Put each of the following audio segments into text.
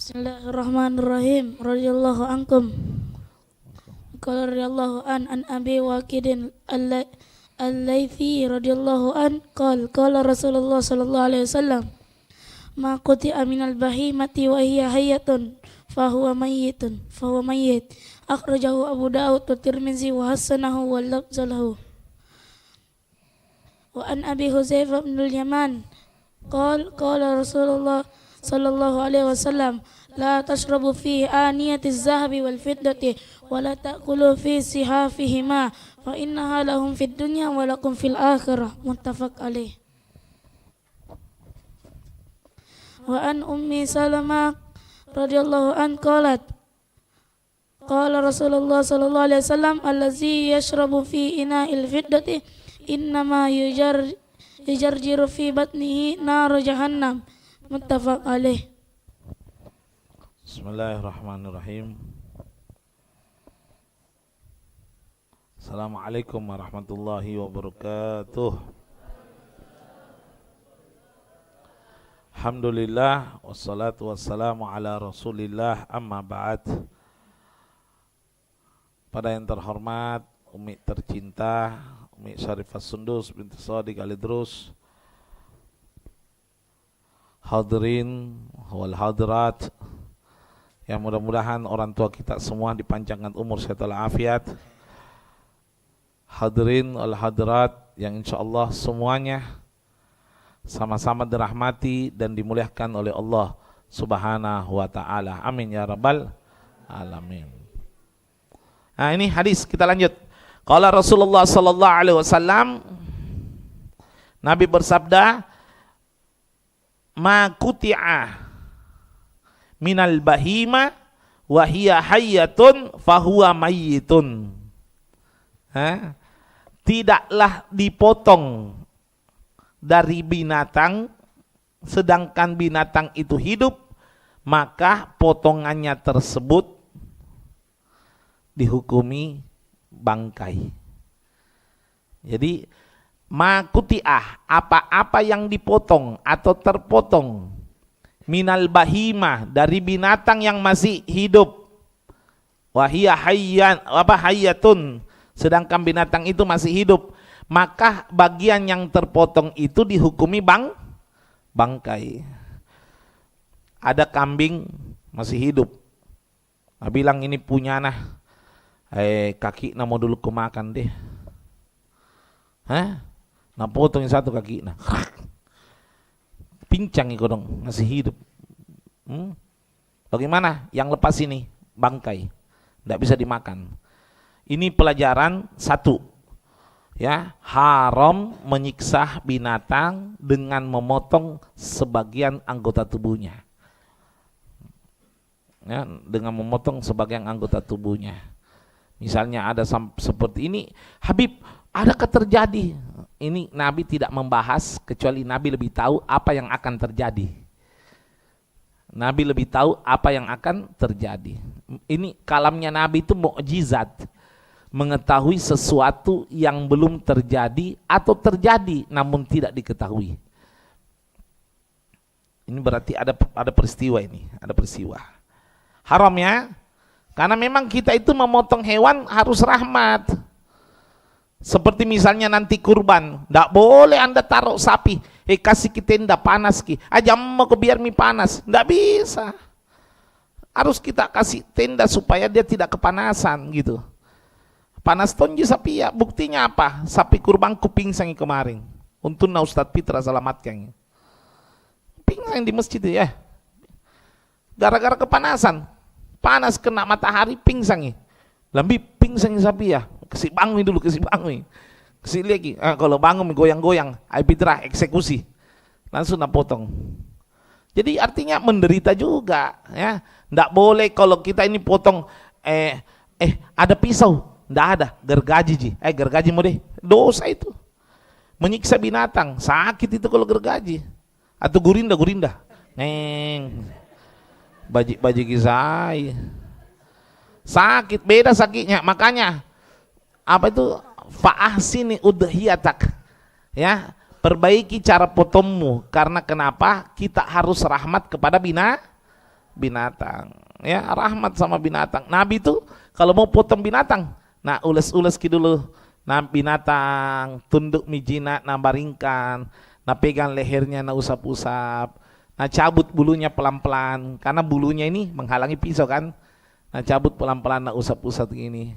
Bismillahirrahmanirrahim. Radhiyallahu ankum. Qala radhiyallahu an Abi Waqidin al-Laitsi radhiyallahu an qala Rasulullah sallallahu alaihi wasallam ma quti'a minal bahimati wa hiya hayyatun fahuwa mayyit akhrajahu Abu Dawud wa Tirmizi wa hasanahu wa lafzalahu. Wa an Abi Hudzaifah bin al-Yaman qala Rasulullah sallallahu alaihi wasallam la tashrabu fi aniyatiz zahabi wal fiddati wa la ta'kulu fi sihafihima fa innaha lahum fid dunya wa lakum fil akhirah. Muttafaq alaih. Wa an Ummi Salamah radhiyallahu an qalat qala Rasulullah sallallahu alaihi wasallam allazi yashrabu fi ina'il fiddati innama yujarjiru fi batnihi nar jahannam. Muttafaq alaih. Bismillahirrahmanirrahim. Assalamualaikum warahmatullahi wabarakatuh. Alhamdulillah wassalatu wassalamu ala Rasulillah, amma ba'd. Pada yang terhormat Umi tercinta Umi Syarifah Sundus binti Shadiq Alidrus, hadirin wal hadirat, yang mudah-mudahan orang tua kita semua dipanjangkan umur sehat walafiat. Hadirin wal hadirat yang insyaallah semuanya sama-sama dirahmati dan dimuliakan oleh Allah Subhanahu wa taala. Amin ya rabbal alamin. Nah, ini hadis, kita lanjut. Qala Rasulullah sallallahu alaihi wasallam, Nabi bersabda, ma kuti'a minal bahima wa hiya hayyatun fahuwa mayyitun. Tidaklah dipotong dari binatang sedangkan binatang itu hidup, maka potongannya tersebut dihukumi bangkai. Jadi makutiah, apa-apa yang dipotong atau terpotong, minal bahimah, dari binatang yang masih hidup, wahia hayyatun, sedangkan binatang itu masih hidup, maka bagian yang terpotong itu dihukumi bangkai. Ada kambing masih hidup, nah bilang ini punya nah, kaki mau dulu kemakan deh, nah potong satu kaki nah, pincang itu dong, masih hidup. Bagaimana yang lepas ini? Bangkai, tidak bisa dimakan. Ini pelajaran satu, ya, haram menyiksa binatang dengan memotong sebagian anggota tubuhnya, ya, dengan memotong sebagian anggota tubuhnya. Misalnya ada seperti ini, Habib, adakah terjadi? Ini Nabi tidak membahas, kecuali Nabi lebih tahu apa yang akan terjadi. Nabi lebih tahu apa yang akan terjadi. Ini kalamnya Nabi itu mukjizat, mengetahui sesuatu yang belum terjadi atau terjadi namun tidak diketahui. Ini berarti ada peristiwa ini, ada peristiwa. Haram ya, karena memang kita itu memotong hewan harus rahmat. Seperti misalnya nanti kurban, tidak boleh Anda taruh sapi, kasih kita tenda panas ki, aja mau ke biar mie panas, tidak bisa. Harus kita kasih tenda supaya dia tidak kepanasan gitu. Panas tonji sapi ya, buktinya apa? Sapi kurbanku pingsan kemarin. Untungnya Ustadz Pitra selamatkan. Pingsan di masjid ya, gara-gara kepanasan, panas kena matahari pingsan. Lambi pingsan sapi ya. Kasih bangun dulu, kasih bangun, kasih lagi. Kalau bangun goyang-goyang, Pitra eksekusi, langsung potong. Jadi artinya menderita juga, ya. Nggak boleh kalau kita ini potong, ada pisau, nggak ada, gergaji gergaji mau deh, dosa itu, menyiksa binatang, sakit itu kalau gergaji, atau gurinda, baji kisah, sakit, beda sakitnya, makanya. Apa itu? Fa'ahsini udhiyatak, ya, perbaiki cara potongmu. Karena kenapa? Kita harus rahmat kepada binatang. Ya, rahmat sama binatang. Nabi itu kalau mau potong binatang, nah ules-ules dulu. Nah binatang tunduk mijina, nah baringkan, nah pegang lehernya, nah usap-usap, nah cabut bulunya pelan-pelan, karena bulunya ini menghalangi pisau kan. Nah cabut pelan-pelan, nah usap-usap gini,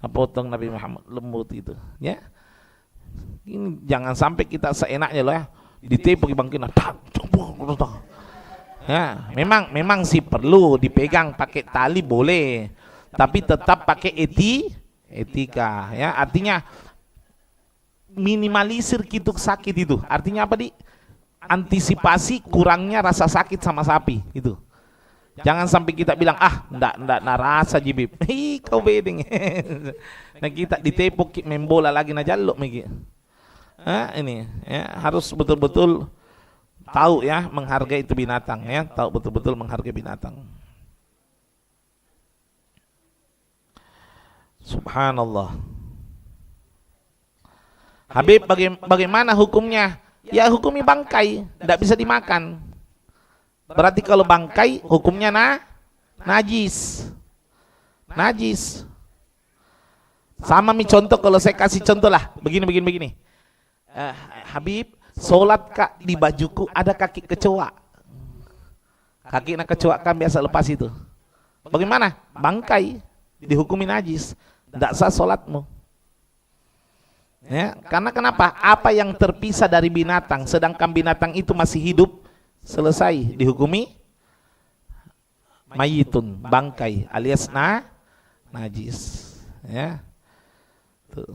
nah potong Nabi Muhammad lembut itu. Ya, ini jangan sampai kita seenaknya loh ya, ditepuk bangkina. Ya, memang sih perlu dipegang pakai tali boleh, tapi tetap pakai etika. Ya, artinya minimalisir kituk sakit itu. Artinya apa di? Antisipasi kurangnya rasa sakit sama sapi itu. Jangan sampai kita bilang ndak rasa jibib. Kau beding. Nah kita ditepuk membola lagi na jaluk megi. Ini ya harus betul-betul tahu ya menghargai itu binatang ya, tahu betul-betul menghargai binatang. Subhanallah. Habib, bagaimana hukumnya? Ya hukumi bangkai, tidak bisa dimakan. Berarti kalau bangkai hukumnya najis. Najis. Sama contoh, kalau saya kasih contoh lah, begini. Habib, sholat kak di bajuku ada kaki kecoa. Kaki nak kecoa kan biasa lepas itu. Bagaimana? Bangkai, dihukumi najis, tidak sah sholatmu. Ya, karena kenapa? Apa yang terpisah dari binatang, sedangkan binatang itu masih hidup, selesai dihukumi mayitun, bangkai alias najis. Ya, tuh.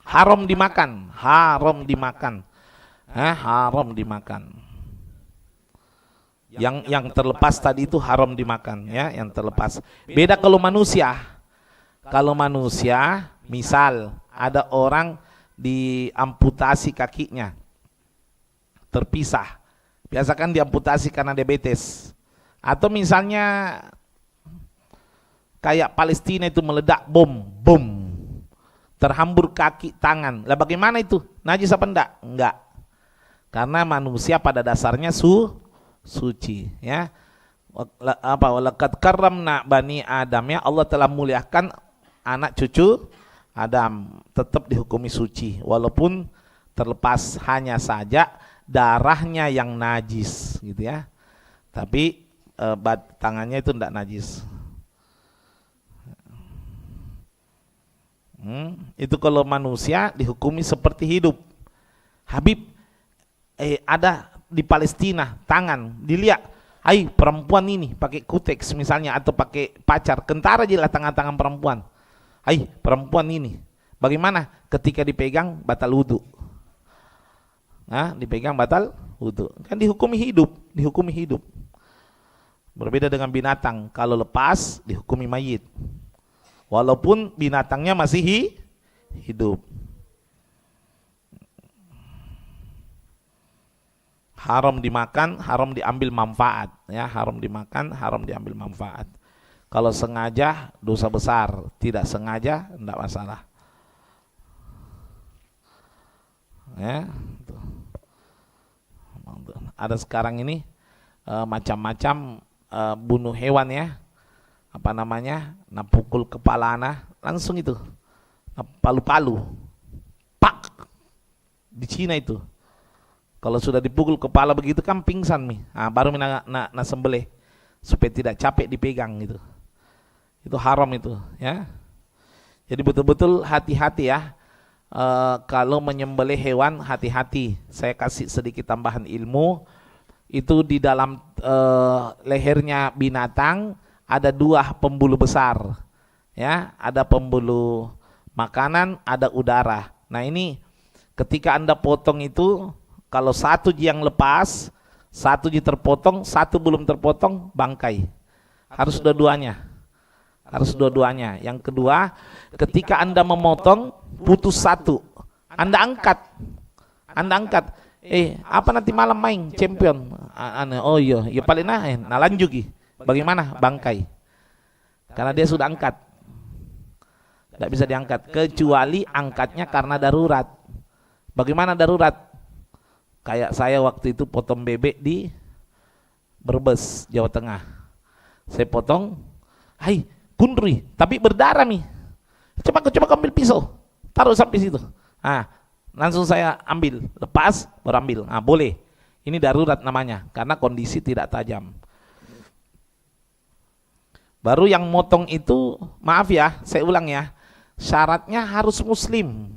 Haram dimakan, haram dimakan. Haram dimakan. Yang terlepas tadi itu haram dimakan ya, yang terlepas. Beda kalau manusia. Kalau manusia, misal ada orang diamputasi kakinya, terpisah. Biasa kan diamputasi karena diabetes. Atau misalnya kayak Palestina itu meledak bom. Terhambur kaki, tangan. Lah bagaimana itu? Najis apa enggak? Enggak. Karena manusia pada dasarnya suci, ya. Walaqad karramna bani Adam, ya, Allah telah muliakan anak cucu Adam, tetap dihukumi suci walaupun terlepas hanya saja darahnya yang najis gitu ya. Tapi tangannya itu enggak najis. Itu kalau manusia dihukumi seperti hidup. Habib, ada di Palestina tangan dilihat, perempuan ini pakai kuteks misalnya atau pakai pacar, kentar aja lah tangan-tangan perempuan. Perempuan ini bagaimana? Ketika dipegang batal wudu. Dipegang batal wudu. Kan dihukumi hidup. Berbeda dengan binatang, kalau lepas dihukumi mayit. Walaupun binatangnya masih hidup. Haram dimakan, haram diambil manfaat, ya, haram dimakan, haram diambil manfaat. Kalau sengaja dosa besar, tidak sengaja enggak masalah. Ya. Ada sekarang ini macam-macam bunuh hewan ya. Apa namanya? Pukul kepala langsung itu. Palu-palu. Pak. Di Cina itu. Kalau sudah dipukul kepala begitu kan pingsan nih. Baru na sembelih supaya tidak capek dipegang gitu. Itu haram itu, ya. Jadi betul-betul hati-hati ya. Kalau menyembelih hewan hati-hati. Saya kasih sedikit tambahan ilmu. Itu di dalam lehernya binatang ada 2 pembuluh besar, ya, ada pembuluh makanan, ada udara. Nah ini ketika Anda potong itu, kalau satu yang lepas, satu terpotong, satu belum terpotong, bangkai. Harus dua-duanya. Yang kedua, ketika Anda memotong, putus satu, Anda angkat. Apa nanti malam main champion? Oh iya, ya paling lanjuti. Bagaimana? Bangkai. Karena dia sudah angkat. Tidak bisa diangkat kecuali angkatnya karena darurat. Bagaimana darurat? Kayak saya waktu itu potong bebek di Brebes, Jawa Tengah. Saya potong, hai kundri, tapi berdarah nih. Coba ambil pisau, taruh sampai situ. Langsung saya ambil, lepas, baru ambil. Boleh. Ini darurat namanya, karena kondisi tidak tajam. Baru yang motong itu, maaf ya, saya ulang ya, syaratnya harus muslim.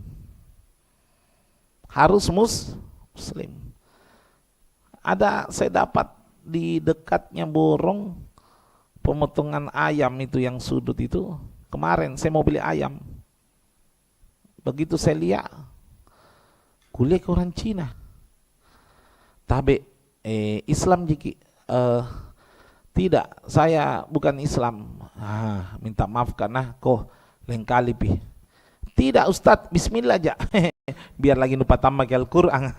Harus muslim. Saya dapat di dekatnya Borong, pemotongan ayam itu yang sudut itu, kemarin saya mau beli ayam. Begitu saya lihat, kuliah ke orang Cina. Tabe Islam jiki tidak, saya bukan Islam. Minta maaf karena kok lain kali pi. Tidak Ustadz, bismillah aja. Biar lagi lupa tambah ke Al-Quran.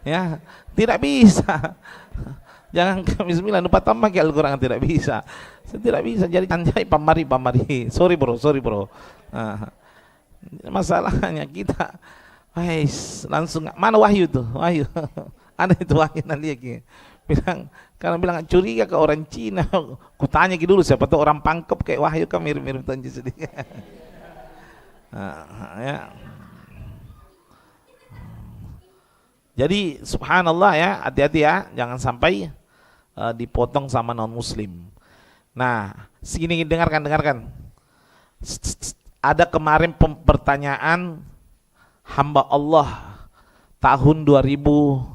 Ya, tidak bisa. Jangan ke bismillah lupa tambah ke Al-Quran, tidak bisa. Tidak bisa jadi anjay pamari. Sorry bro. Masalahnya kita langsung mana Wahyu tuh? Wahyu. Ada itu Wahyu nanti bilang curiga ke orang Cina. Kutanya dulu siapa tuh orang Pangkep kayak Wahyu kan mirip-mirip Tanji sedikit. Ya. Jadi subhanallah ya, hati-hati ya, jangan sampai dipotong sama non muslim. Nah, segini dengarkan. Ada kemarin pertanyaan hamba Allah tahun 2013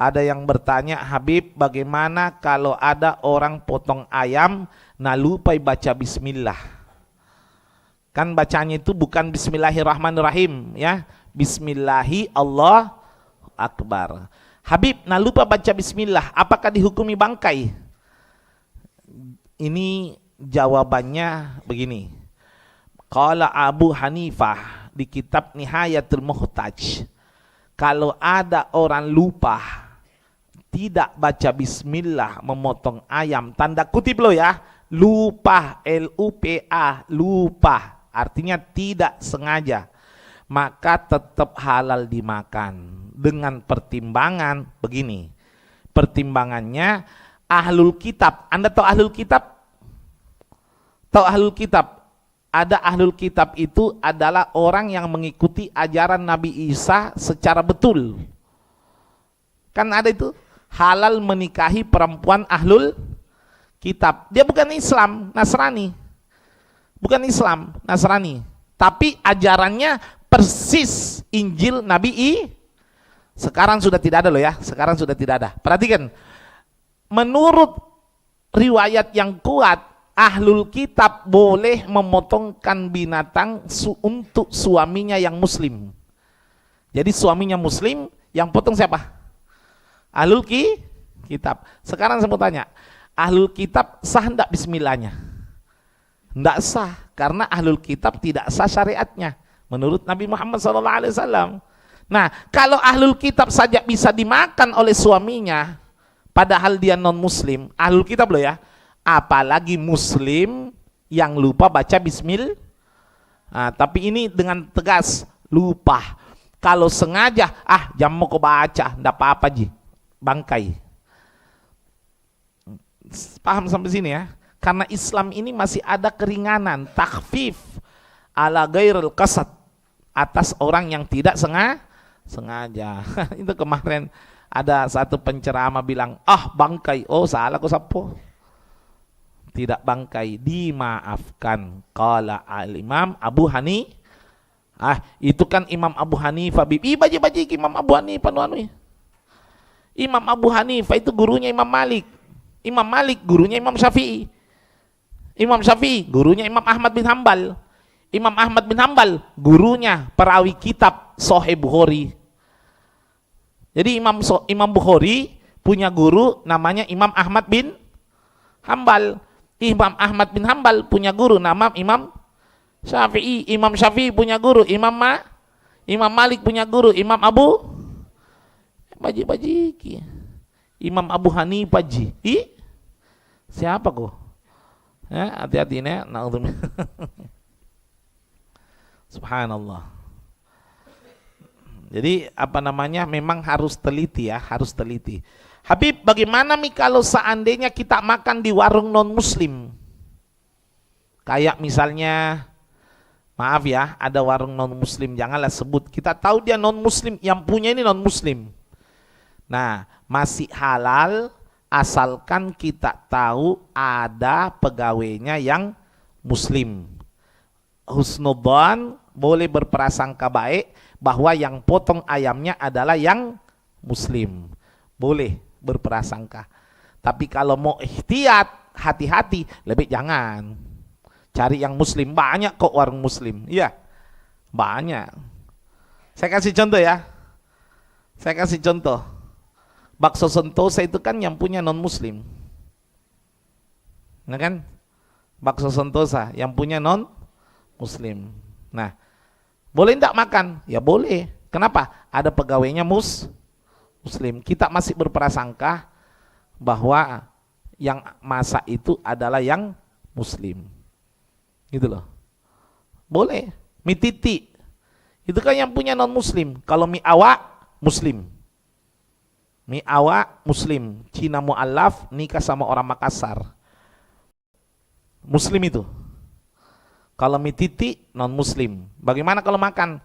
ada yang bertanya, Habib, bagaimana kalau ada orang potong ayam nah lupa baca bismillah? Kan bacanya itu bukan bismillahirrahmanirrahim ya, bismillahi Allah akbar. Habib, nah lupa baca bismillah, apakah dihukumi bangkai? Ini jawabannya begini. Qala Abu Hanifah di kitab Nihayatul Muhtaj, kalau ada orang lupa tidak baca bismillah memotong ayam, tanda kutip lo ya, lupa, L-U-P-A, lupa, artinya tidak sengaja, maka tetap halal dimakan dengan pertimbangan begini. Pertimbangannya ahlul kitab. Anda tahu ahlul kitab? Tahu ahlul kitab? Ada ahlul kitab itu adalah orang yang mengikuti ajaran Nabi Isa secara betul. Kan ada itu halal menikahi perempuan ahlul kitab. Dia bukan Islam, Nasrani. Bukan Islam, Nasrani. Tapi ajarannya persis Injil Nabi Sekarang sudah tidak ada loh ya, sekarang sudah tidak ada. Perhatikan, menurut riwayat yang kuat, ahlul kitab boleh memotongkan binatang untuk suaminya yang muslim. Jadi suaminya muslim, yang potong siapa? Ahlul kitab. Sekarang saya mau tanya, ahlul kitab sah enggak bismillahnya? Enggak sah, karena ahlul kitab tidak sah syariatnya menurut Nabi Muhammad SAW. Nah, kalau ahlul kitab saja bisa dimakan oleh suaminya, padahal dia non muslim, ahlul kitab loh ya, apalagi muslim yang lupa baca bismillah. Tapi ini dengan tegas, lupa. Kalau sengaja, jam mau kau baca, enggak apa-apa ji, bangkai. Paham sampai sini ya? Karena Islam ini masih ada keringanan, takhfif ala ghairil qasad, atas orang yang tidak sengaja. Itu kemarin ada satu penceramah bilang, bangkai. Oh salah kok sapo. Tidak bangkai, dimaafkan. Qala al-imam Abu Hanifah. Itu kan Imam Abu Hanifah. Baji Imam Abu Hanifah Imam Abu Hanifah itu gurunya Imam Malik. Imam Malik gurunya Imam Syafi'i. Imam Syafi'i gurunya Imam Ahmad bin Hambal. Imam Ahmad bin Hambal gurunya perawi kitab Sahih Bukhari. Jadi Imam Bukhari punya guru namanya Imam Ahmad bin Hambal. Imam Ahmad bin Hambal punya guru nama Imam Syafi'i. Imam Syafi'i punya guru Imam Malik punya guru Imam Abu Baji-baji. Imam Abu Hanifah ji. Siapa kok? Ya, hati-hati ini. Subhanallah. Jadi memang harus teliti ya, harus teliti. Habib, bagaimana kalau seandainya kita makan di warung non muslim? Kayak misalnya, maaf ya, ada warung non muslim, janganlah sebut. Kita tahu dia non muslim, yang punya ini non muslim. Nah, masih halal asalkan kita tahu ada pegawainya yang muslim. Husnudzan, boleh berprasangka baik bahwa yang potong ayamnya adalah yang muslim. Boleh berprasangka. Tapi kalau mau ihtiyat, hati-hati, lebih jangan. Cari yang muslim, banyak kok warung muslim. Iya, banyak. Saya kasih contoh ya. Bakso Sentosa itu kan yang punya non muslim. Nah kan? Bakso Sentosa yang punya non muslim. Nah, boleh tidak makan? Ya boleh. Kenapa? Ada pegawainya muslim. Kita masih berprasangka bahwa yang masak itu adalah yang muslim. Gitu loh. Boleh. Mie titik itu kan yang punya non muslim. Kalau mie awak muslim. Mie awak muslim, Cina mu'alaf, nikah sama orang Makassar. Muslim itu. Kalau mie titik non muslim. Bagaimana kalau makan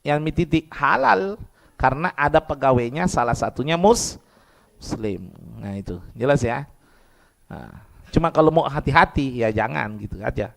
yang mie titik? Halal, karena ada pegawainya, salah satunya muslim. Nah itu jelas ya. Nah, cuma kalau mau hati-hati ya jangan gitu aja.